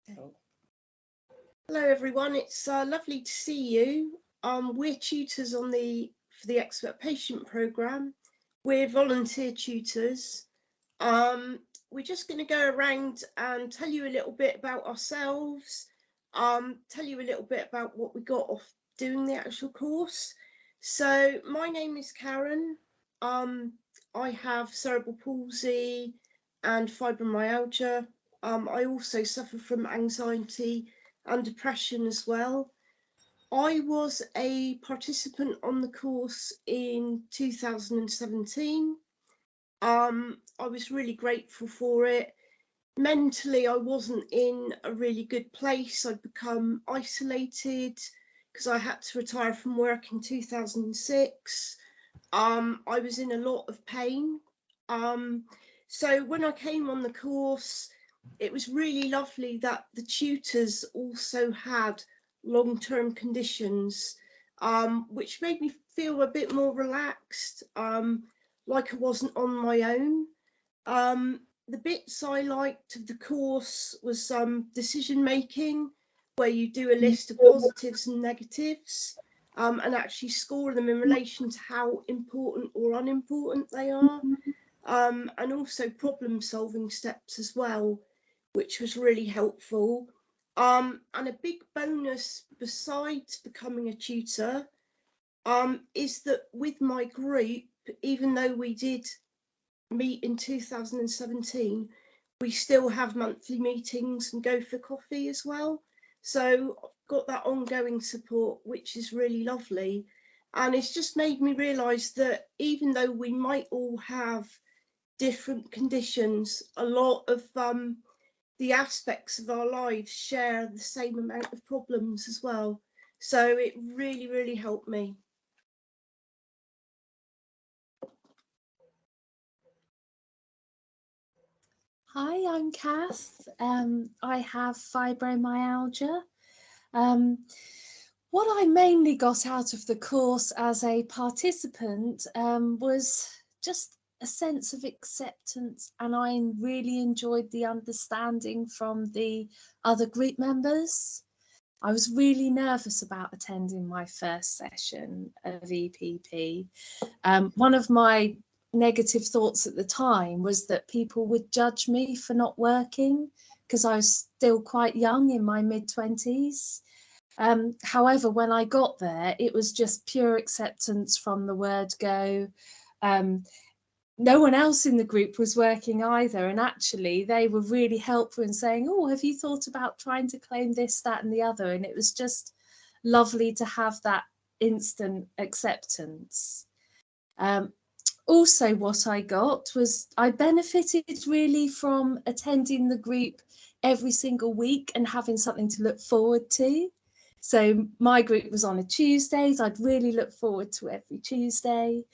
Hello everyone, it's lovely to see you. We're tutors for the expert patient programme. We're volunteer tutors. We're just going to go around and tell you a little bit about ourselves, tell you a little bit about what we got off doing the actual course. So my name is Karen. I have cerebral palsy and fibromyalgia. I also suffer from anxiety and depression as well. I was a participant on the course in 2017. I was really grateful for it. Mentally, I wasn't in a really good place. I'd become isolated because I had to retire from work in 2006. I was in a lot of pain. So when I came on the course, it was really lovely that the tutors also had long-term conditions, which made me feel a bit more relaxed, like I wasn't on my own. The bits I liked of the course was decision making, where you do a list of positives and negatives, and actually score them in relation to how important or unimportant they are, and also problem solving steps as well, which was really helpful. And a big bonus besides becoming a tutor is that with my group, even though we did meet in 2017, we still have monthly meetings and go for coffee as well. So I've got that ongoing support, which is really lovely. And it's just made me realise that even though we might all have different conditions, a lot of the aspects of our lives share the same amount of problems as well. So it really, really helped me. Hi, I'm Kath. I have fibromyalgia. What I mainly got out of the course as a participant was just a sense of acceptance, and I really enjoyed the understanding from the other group members. I was really nervous about attending my first session of EPP. One of my negative thoughts at the time was that people would judge me for not working because I was still quite young, in my mid-20s. However, when I got there, it was just pure acceptance from the word go. No one else in the group was working either, and actually they were really helpful in saying, oh, have you thought about trying to claim this, that and the other? And it was just lovely to have that instant acceptance. Also, what I got was I benefited really from attending the group every single week and having something to look forward to. So my group was on a Tuesdays. I'd really look forward to every Tuesday.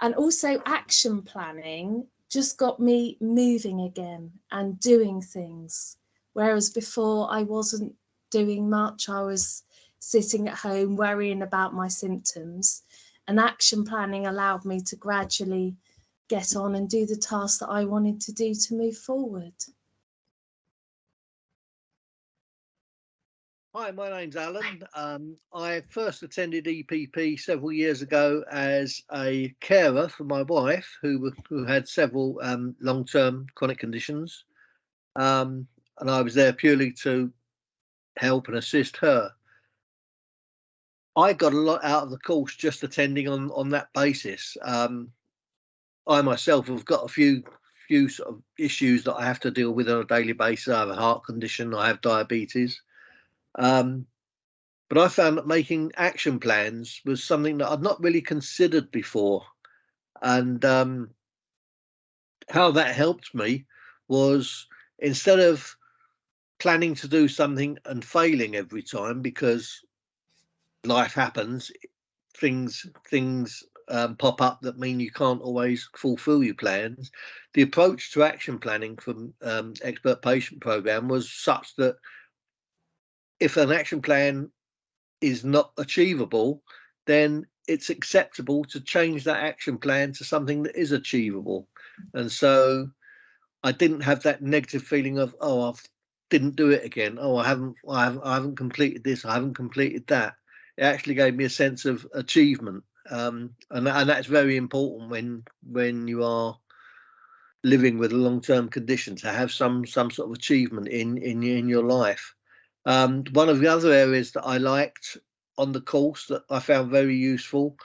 And also action planning just got me moving again and doing things. Whereas before I wasn't doing much. I was sitting at home worrying about my symptoms. And action planning allowed me to gradually get on and do the tasks that I wanted to do to move forward. Hi, my name's Alan. I first attended EPP several years ago as a carer for my wife, who had several long-term chronic conditions, and I was there purely to help and assist her. I got a lot out of the course just attending on that basis. I myself have got a few sort of issues that I have to deal with on a daily basis. I have a heart condition, I have diabetes. But I found that making action plans was something that I'd not really considered before. And how that helped me was, instead of planning to do something and failing every time, because life happens, things pop up that mean you can't always fulfill your plans. The approach to action planning from Expert Patient Program was such that if an action plan is not achievable, then it's acceptable to change that action plan to something that is achievable. And so I didn't have that negative feeling of, oh, didn't do it again. Oh, I haven't completed this. I haven't completed that. It actually gave me a sense of achievement, and that's very important when you are living with a long-term condition, to have some sort of achievement in your life. One of the other areas that I liked on the course that I found very useful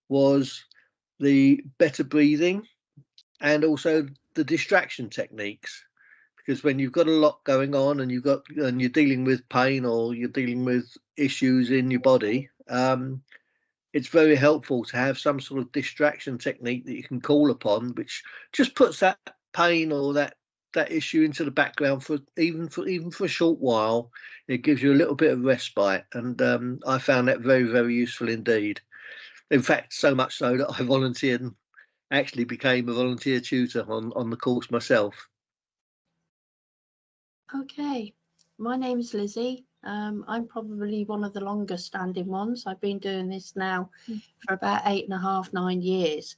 was the better breathing and also the distraction techniques. Because when you've got a lot going on and you're dealing with pain or you're dealing with issues in your body, it's very helpful to have some sort of distraction technique that you can call upon, which just puts that pain or that issue into the background for even for a short while. It gives you a little bit of respite, and I found that very, very useful indeed. In fact, so much so that I volunteered and actually became a volunteer tutor on the course myself. Okay, my name is Lizzie. I'm probably one of the longest standing ones. I've been doing this now for about 8.5, 9 years.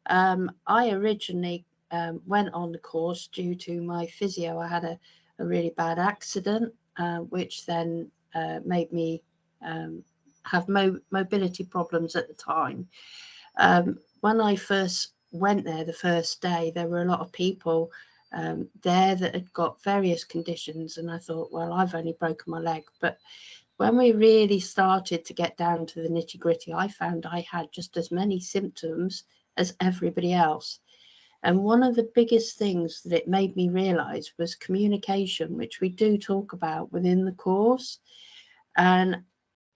I originally went on the course due to my physio. I had a really bad accident, which then made me have mobility problems at the time. When I first went there the first day, there were a lot of people there that had got various conditions, and I thought, well, I've only broken my leg. But when we really started to get down to the nitty gritty, I found I had just as many symptoms as everybody else. And one of the biggest things that it made me realize was communication, which we do talk about within the course. And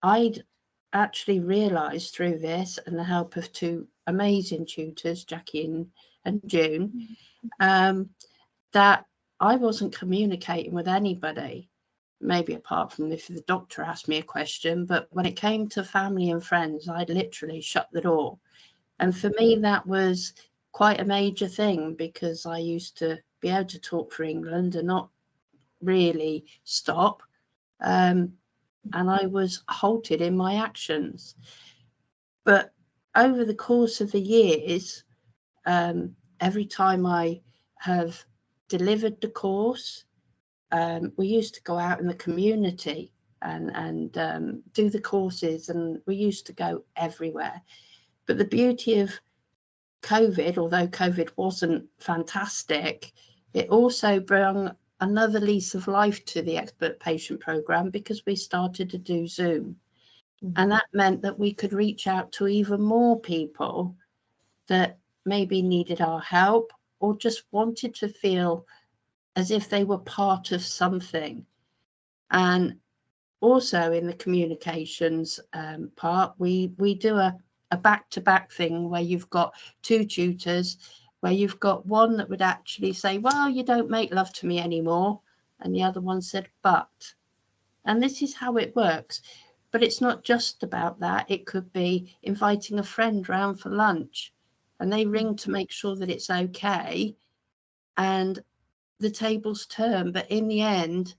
I'd actually realized through this, and the help of two amazing tutors, Jackie and June, that I wasn't communicating with anybody, maybe apart from if the doctor asked me a question. But when it came to family and friends, I'd literally shut the door. And for me, that was quite a major thing, because I used to be able to talk for England and not really stop. And I was halted in my actions. But over the course of the years, every time I have delivered the course, we used to go out in the community and do the courses, and we used to go everywhere. But the beauty of COVID, although COVID wasn't fantastic, it also brought another lease of life to the expert patient program, because we started to do Zoom. And that meant that we could reach out to even more people that maybe needed our help or just wanted to feel as if they were part of something. And also in the communications part, we do a back-to-back thing where you've got two tutors, where you've got one that would actually say, well, you don't make love to me anymore, and the other one said, but. And this is how it works. But it's not just about that. It could be inviting a friend round for lunch, and they ring to make sure that it's okay, and the tables turn. But in the end,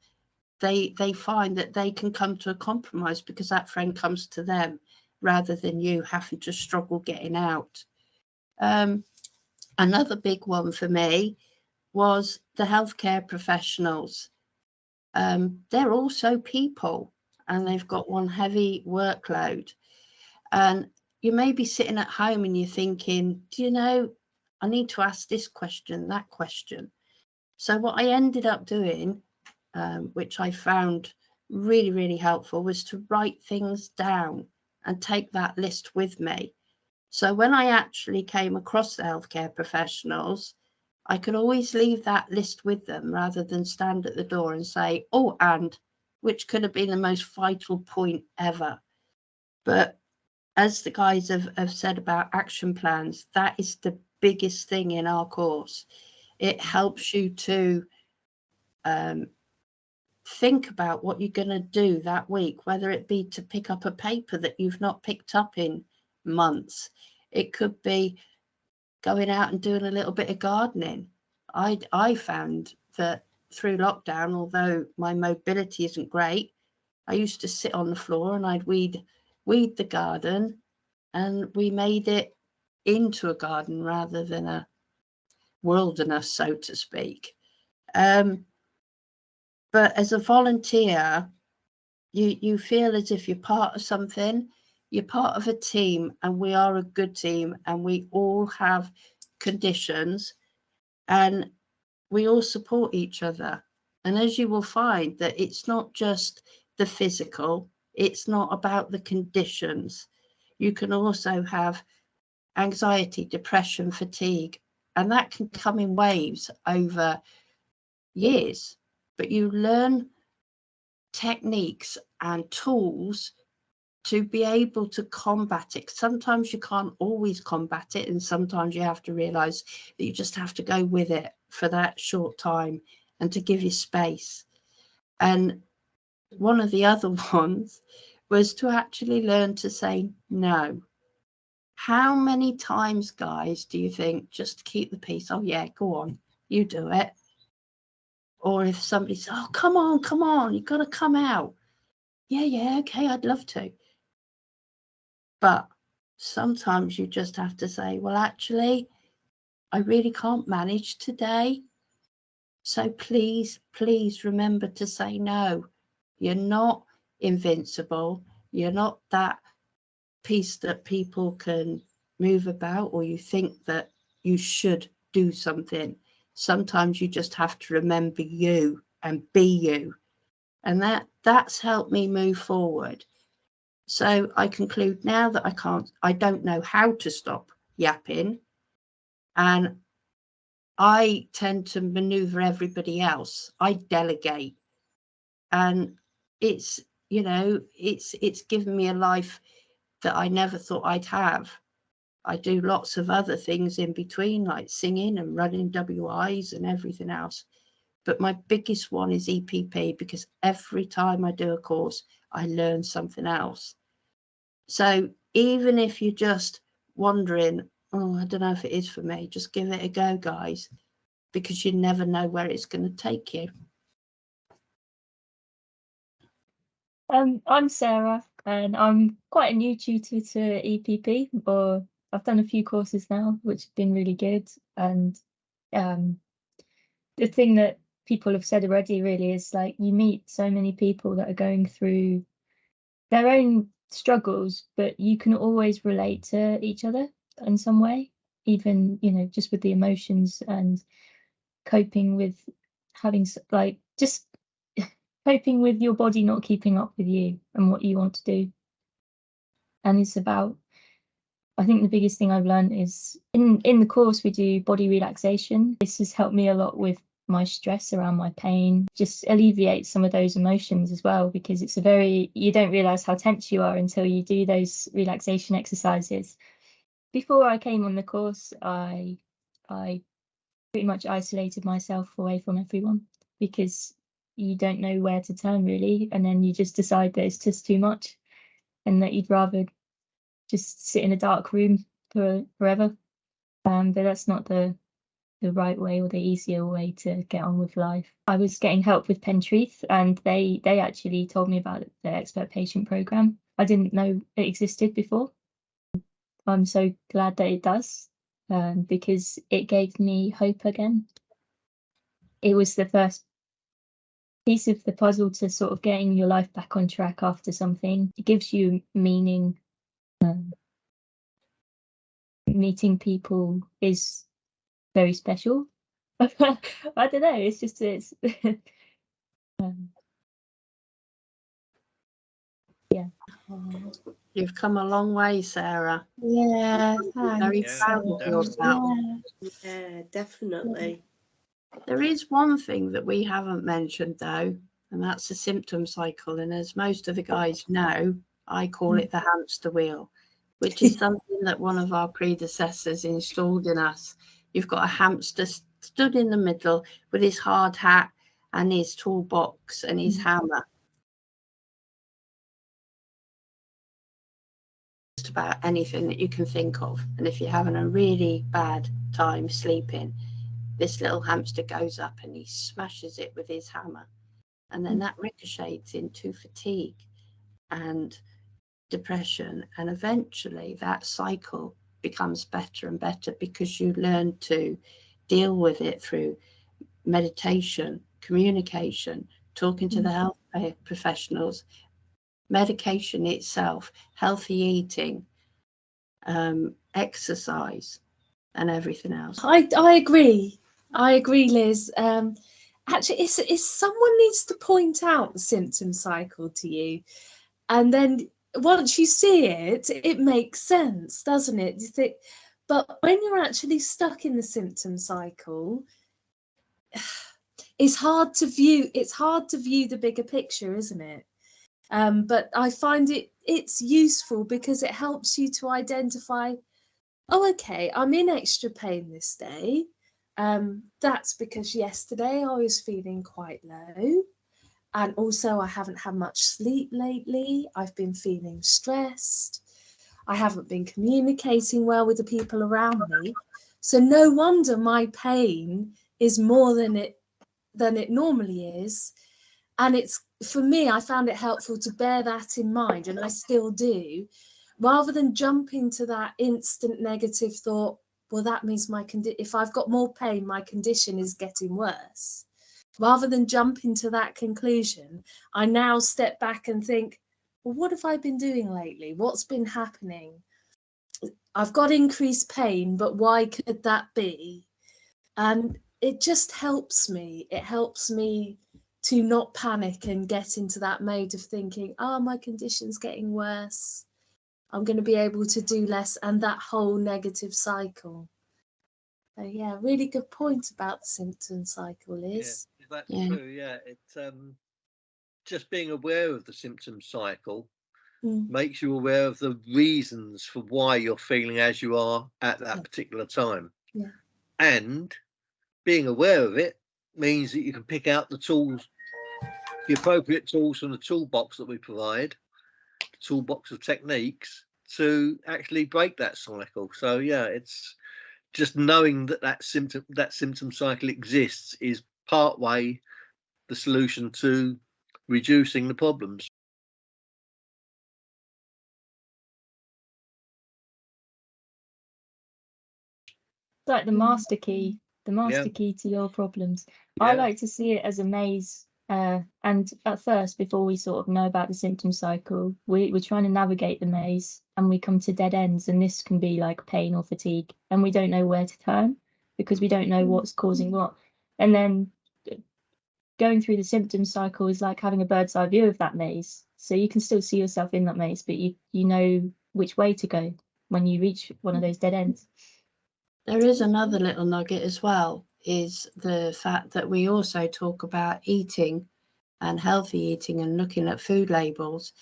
they find that they can come to a compromise because that friend comes to them, rather than you having to struggle getting out. Another big one for me was the healthcare professionals. They're also people, and they've got one heavy workload. And you may be sitting at home and you're thinking, do you know, I need to ask this question, that question. So what I ended up doing, which I found really, really helpful, was to write things down and take that list with me. So when I actually came across the healthcare professionals, I could always leave that list with them, rather than stand at the door and say, oh, and, which could have been the most vital point ever. But as the guys have said about action plans, that is the biggest thing in our course. It helps you to think about what you're going to do that week, whether it be to pick up a paper that you've not picked up in months. It could be going out and doing a little bit of gardening. I found that through lockdown, although my mobility isn't great, I used to sit on the floor and I'd weed the garden, and we made it into a garden rather than a wilderness, so to speak. But as a volunteer, you feel as if you're part of something, you're part of a team, and we are a good team, and we all have conditions, and we all support each other. And as you will find, that it's not just the physical, it's not about the conditions. You can also have anxiety, depression, fatigue, and that can come in waves over years. But you learn techniques and tools to be able to combat it. Sometimes you can't always combat it, and sometimes you have to realize that you just have to go with it for that short time and to give you space. And one of the other ones was to actually learn to say no. How many times, guys, do you think, just to keep the peace, oh yeah, go on, you do it? Or if somebody says, oh, come on, you've got to come out. Yeah, okay, I'd love to. But sometimes you just have to say, well, actually, I really can't manage today. So please remember to say no. You're not invincible. You're not that piece that people can move about, or you think that you should do something. Sometimes you just have to remember you and be you. And that's helped me move forward. So I conclude now that I don't know how to stop yapping, and I tend to maneuver everybody else. I delegate, and it's, you know, it's given me a life that I never thought I'd have. I do lots of other things in between, like singing and running WIs and everything else. But my biggest one is EPP, because every time I do a course, I learn something else. So even if you're just wondering, oh, I don't know if it is for me, just give it a go, guys, because you never know where it's going to take you. I'm Sarah, and I'm quite a new tutor to EPP, or I've done a few courses now, which have been really good. And the thing that people have said already really is, like, you meet so many people that are going through their own struggles, but you can always relate to each other in some way, even, you know, just with the emotions and coping with having, like, just coping with your body not keeping up with you and what you want to do. And it's about, I think the biggest thing I've learned is in the course we do body relaxation. This has helped me a lot with my stress around my pain, just alleviate some of those emotions as well, because it's you don't realize how tense you are until you do those relaxation exercises. Before I came on the course, I pretty much isolated myself away from everyone, because you don't know where to turn really, and then you just decide that it's just too much and that you'd rather just sit in a dark room forever. But that's not the right way or the easier way to get on with life. I was getting help with Pentreath, and they actually told me about the expert patient program. I didn't know it existed before. I'm so glad that it does, because it gave me hope again. It was the first piece of the puzzle to sort of getting your life back on track after something. It gives you meaning. Meeting people is very special. I don't know, it's just yeah. You've come a long way, Sarah. Yeah, Very thanks. proud of you about. Yeah, definitely. There is one thing that we haven't mentioned though, and that's the symptom cycle. And as most of the guys know, I call it the hamster wheel, which is something that one of our predecessors installed in us. You've got a hamster stood in the middle with his hard hat and his toolbox and his hammer. Just about anything that you can think of. And if you're having a really bad time sleeping, this little hamster goes up and he smashes it with his hammer, and then that ricochets into fatigue and depression, and eventually that cycle becomes better and better because you learn to deal with it through meditation, communication, talking to the health professionals, medication itself, healthy eating, exercise, and everything else. I agree, Liz. Actually, it's someone needs to point out the symptom cycle to you, and then once you see it, it makes sense, doesn't it? You think, but when you're actually stuck in the symptom cycle, it's hard to view the bigger picture, isn't it? But I find it's useful because it helps you to identify, oh, okay, I'm in extra pain this day. That's because yesterday I was feeling quite low. And also I haven't had much sleep lately. I've been feeling stressed. I haven't been communicating well with the people around me. So no wonder my pain is more than it normally is. And it's, for me, I found it helpful to bear that in mind, and I still do, rather than jump into that instant negative thought, well, that means if I've got more pain, my condition is getting worse. Rather than jump into that conclusion, I now step back and think, well, what have I been doing lately? What's been happening? I've got increased pain, but why could that be? And it just helps me. It helps me to not panic and get into that mode of thinking, oh, my condition's getting worse. I'm going to be able to do less, and that whole negative cycle. So yeah, really good point about the symptom cycle, Liz. Yeah, that's true. Yeah, it's just being aware of the symptom cycle makes you aware of the reasons for why you're feeling as you are at that particular time. Yeah. And being aware of it means that you can pick out the tools, the appropriate tools from the toolbox that we provide, the toolbox of techniques to actually break that cycle. So yeah, it's just knowing that symptom cycle exists is part way the solution to reducing the problems. Like the master key to your problems. I like to see it as a maze. And at first, before we sort of know about the symptom cycle, we're trying to navigate the maze, and we come to dead ends, and this can be like pain or fatigue, and we don't know where to turn because we don't know what's causing what. And then going through the symptom cycle is like having a bird's eye view of that maze, so you can still see yourself in that maze, but you know which way to go when you reach one of those dead ends. There is another little nugget as well, is the fact that we also talk about eating and healthy eating and looking at food labels.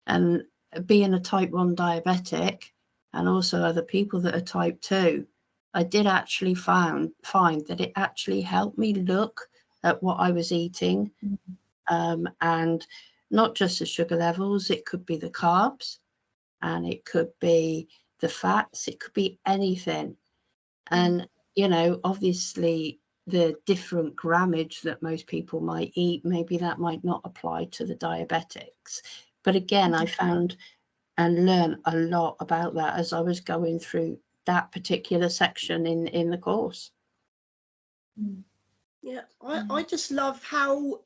And being a type 1 diabetic, and also other people that are type 2, I did actually find that it actually helped me look at what I was eating, and not just the sugar levels, it could be the carbs, and it could be the fats, it could be anything. And, you know, obviously the different grammage that most people might eat, maybe that might not apply to the diabetics. But again, I found and learned a lot about that as I was going through that particular section in the course. Yeah, I just love how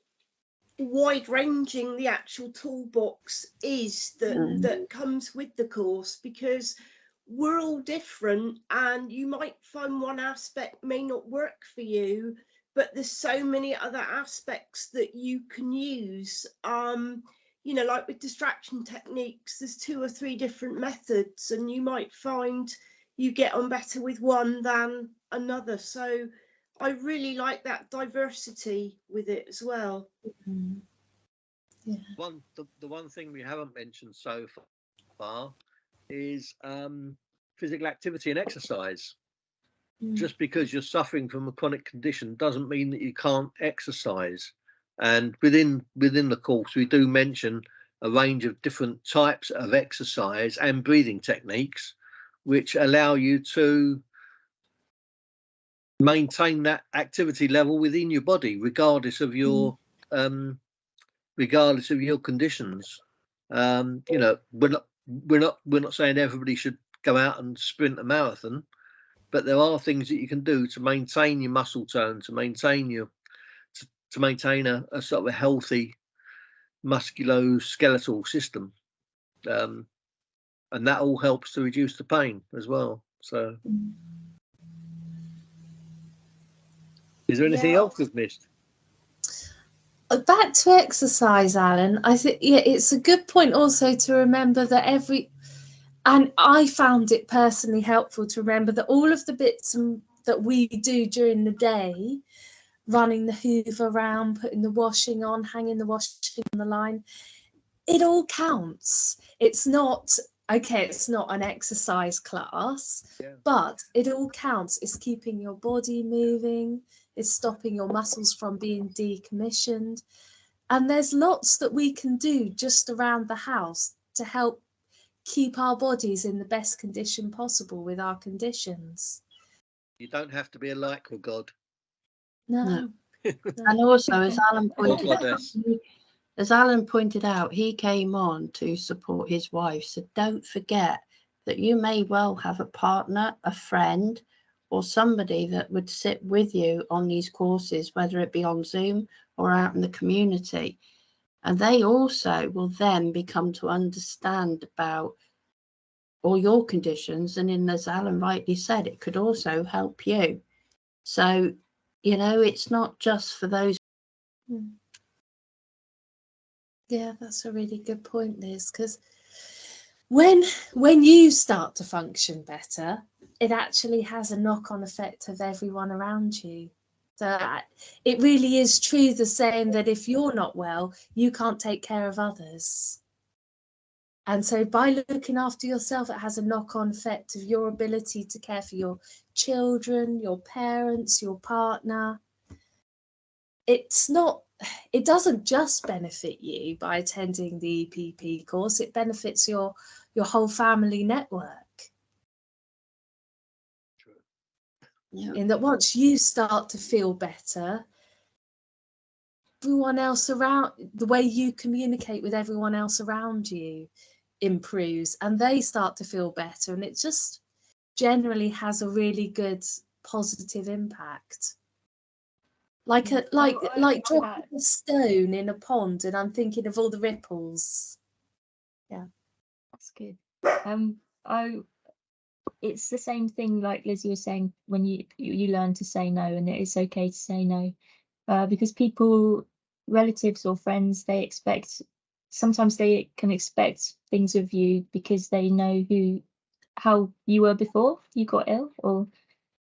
wide-ranging the actual toolbox is that comes with the course, because we're all different, and you might find one aspect may not work for you, but there's so many other aspects that you can use. You know, like with distraction techniques, there's 2 or 3 different methods, and you might find you get on better with one than another. So I really like that diversity with it as well. Yeah. The one thing we haven't mentioned so far is physical activity and exercise. Just because you're suffering from a chronic condition doesn't mean that you can't exercise. And within the course, we do mention a range of different types of exercise and breathing techniques which allow you to maintain that activity level within your body, regardless of your conditions. You know, we're not saying everybody should go out and sprint a marathon, but there are things that you can do to maintain your muscle tone, to maintain to maintain a sort of a healthy musculoskeletal system, and that all helps to reduce the pain as well. So, is there anything else we've missed? Back to exercise, Alan. I think, yeah, it's a good point also to remember that and I found it personally helpful to remember that all of the bits that we do during the day, running the hoover around, putting the washing on, hanging the washing on the line, it all counts. It's not, okay, it's not an exercise class, but it all counts. It's keeping your body moving, it's stopping your muscles from being decommissioned. And there's lots that we can do just around the house to help keep our bodies in the best condition possible with our conditions. You don't have to be a lycra god. No. And also, as Alan pointed out, he came on to support his wife. So don't forget that you may well have a partner, a friend, or somebody that would sit with you on these courses, whether it be on Zoom or out in the community. And they also will then become to understand about all your conditions. And as Alan rightly said, it could also help you. So, you know, it's not just for those. Yeah, that's a really good point, Liz, because when you start to function better, it actually has a knock-on effect of everyone around you. So it really is true, the saying that if you're not well, you can't take care of others. And so by looking after yourself, it has a knock-on effect of your ability to care for your children, your parents, your partner. It doesn't just benefit you by attending the EPP course, it benefits your whole family network. Yeah. In that once you start to feel better, everyone else around, the way you communicate with everyone else around you improves, and they start to feel better, and it just generally has a really good positive impact. Like dropping a stone in a pond, and I'm thinking of all the ripples. Yeah, that's good. It's the same thing like Lizzie was saying, when you learn to say no, and it is okay to say no, because people, relatives or friends, sometimes they can expect things of you because they know how you were before you got ill, or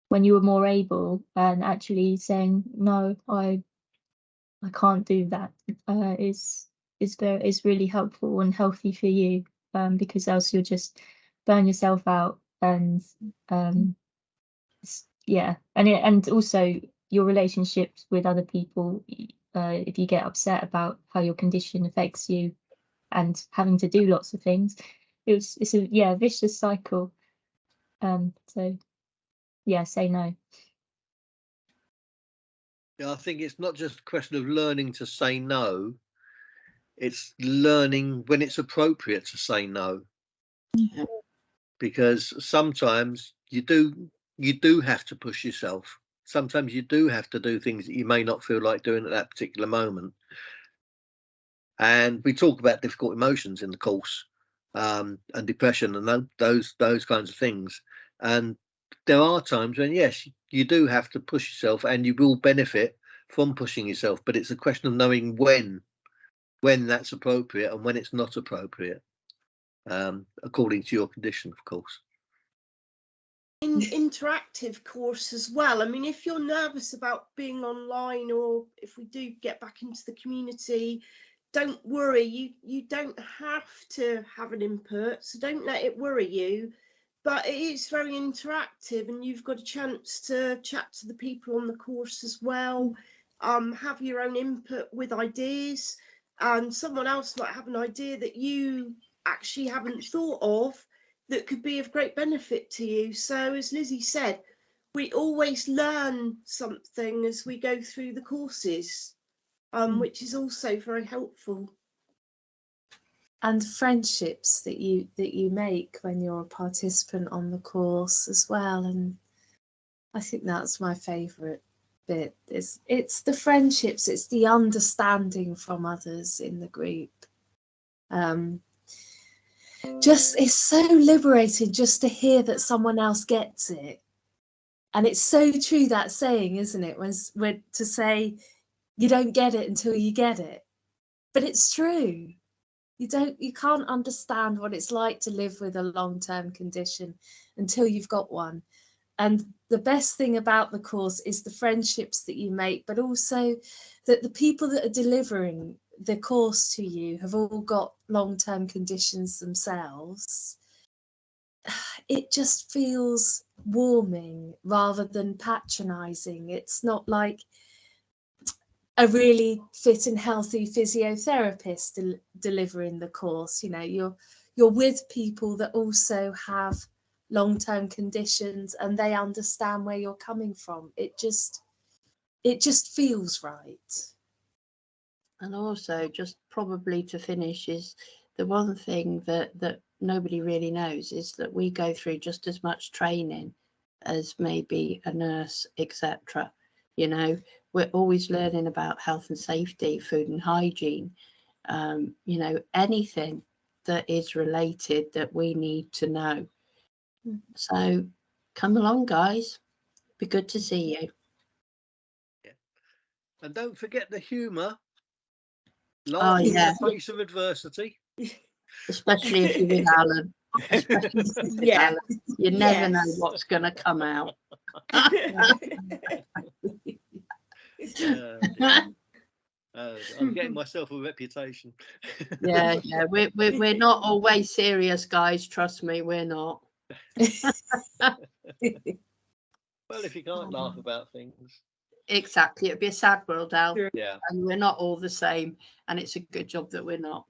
when you were more able, and actually saying no, I can't do that, is really helpful and healthy for you, because else you'll just burn yourself out. And yeah, and also your relationships with other people, if you get upset about how your condition affects you and having to do lots of things, it's a vicious cycle. So yeah, say no. Yeah, I think it's not just a question of learning to say no, it's learning when it's appropriate to say no. Yeah. Because sometimes you do have to push yourself. Sometimes you do have to do things that you may not feel like doing at that particular moment. And we talk about difficult emotions in the course, and depression and those kinds of things. And there are times when, yes, you do have to push yourself, and you will benefit from pushing yourself. But it's a question of knowing when that's appropriate and when it's not appropriate, according to your condition, of course. Interactive course as well. I mean, if you're nervous about being online, or if we do get back into the community, don't worry, you don't have to have an input, so don't let it worry you. But it is very interactive, and you've got a chance to chat to the people on the course as well, have your own input with ideas, and someone else might have an idea that you actually haven't thought of that could be of great benefit to you. So as Lizzie said, we always learn something as we go through the courses, which is also very helpful. And friendships that you make when you're a participant on the course as well. And I think that's my favourite bit. It's the friendships, it's the understanding from others in the group. Just, it's so liberating just to hear that someone else gets it. And it's so true, that saying, isn't it, when to say you don't get it until you get it. But it's true. You can't understand what it's like to live with a long-term condition until you've got one. And the best thing about the course is the friendships that you make, but also that the people that are delivering the course to you have all got long-term conditions themselves. It just feels warming rather than patronizing. It's not like a really fit and healthy physiotherapist delivering the course. You know, you're with people that also have long-term conditions and they understand where you're coming from. It just feels right. And also, just probably to finish, is the one thing that nobody really knows is that we go through just as much training as maybe a nurse, etc. You know, we're always learning about health and safety, food and hygiene, you know, anything that is related that we need to know. So come along, guys. Be good to see you. Yeah. And don't forget the humour. Oh, Laughing yeah. in the face of adversity. Especially if you're with Alan. Especially if you're with Yeah. Alan. You never know Yes. what's going to come out. I'm getting myself a reputation. Yeah, yeah. We're not always serious, guys. Trust me, we're not. Well, if you can't laugh about things. Exactly. It'd be a sad world, Al. Yeah. And we're not all the same. And it's a good job that we're not.